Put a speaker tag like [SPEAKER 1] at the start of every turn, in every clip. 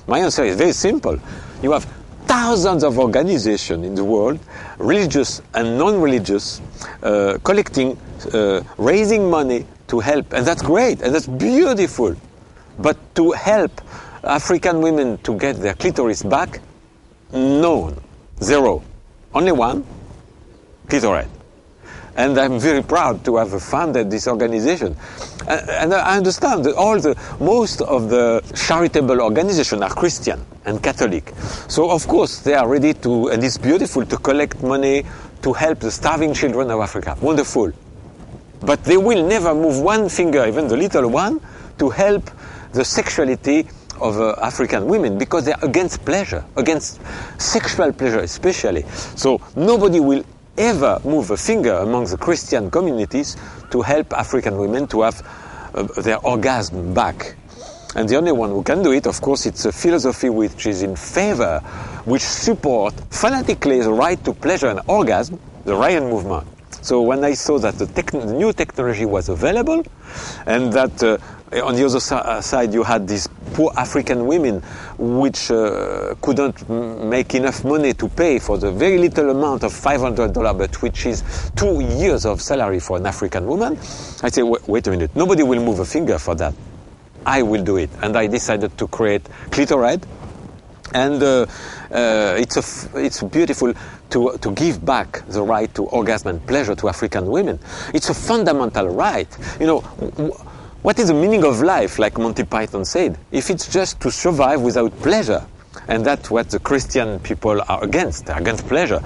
[SPEAKER 1] My answer is very simple. You have thousands of organizations in the world, religious and non-religious, collecting, raising money to help. And that's great, and that's beautiful. But to help African women to get their clitoris back, none, zero. Only one, Clitoraid. And I'm very proud to have founded this organization. And I understand that most of the charitable organizations are Christian and Catholic. So of course they are ready to, and it's beautiful, to collect money to help the starving children of Africa. Wonderful. But they will never move one finger, even the little one, to help the sexuality of African women, because they are against pleasure, against sexual pleasure especially. So nobody will ever move a finger among the Christian communities to help African women to have their orgasm back. And the only one who can do it, of course, it's a philosophy which is in favor, which supports fanatically the right to pleasure and orgasm, the Rael movement. So when I saw that the new technology was available, and that on the other side you had these poor African women which couldn't make enough money to pay for the very little amount of $500, but which is 2 years of salary for an African woman, I said, wait a minute, nobody will move a finger for that. I will do it. And I decided to create Clitoraid. And it's beautiful to give back the right to orgasm and pleasure to African women. It's a fundamental right. You know, what is the meaning of life, like Monty Python said, if it's just to survive without pleasure? And that's what the Christian people are against. They're against pleasure.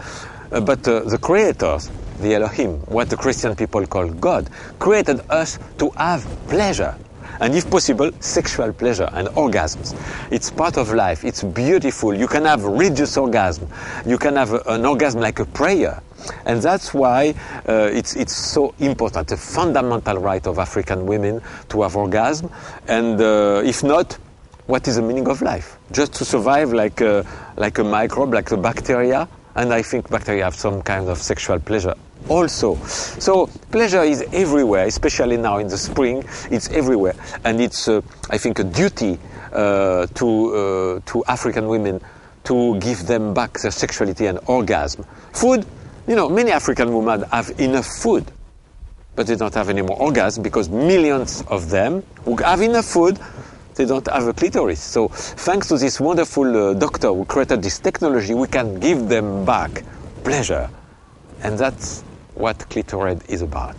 [SPEAKER 1] But the creators, the Elohim, what the Christian people call God, created us to have pleasure. And if possible, sexual pleasure and orgasms. It's part of life. It's beautiful. You can have religious orgasm. You can have an orgasm like a prayer. And that's why it's so important, a fundamental right of African women to have orgasm. And if not, what is the meaning of life? Just to survive like a microbe, like a bacteria? And I think bacteria have some kind of sexual pleasure also. So pleasure is everywhere, especially now in the spring. It's everywhere, and it's I think a duty to African women to give them back their sexuality and orgasm. Food, you know, many African women have enough food, but they don't have any more orgasm because millions of them who have enough food, they don't have a clitoris. So thanks to this wonderful doctor who created this technology, we can give them back pleasure. And that's what Clitoraid is about.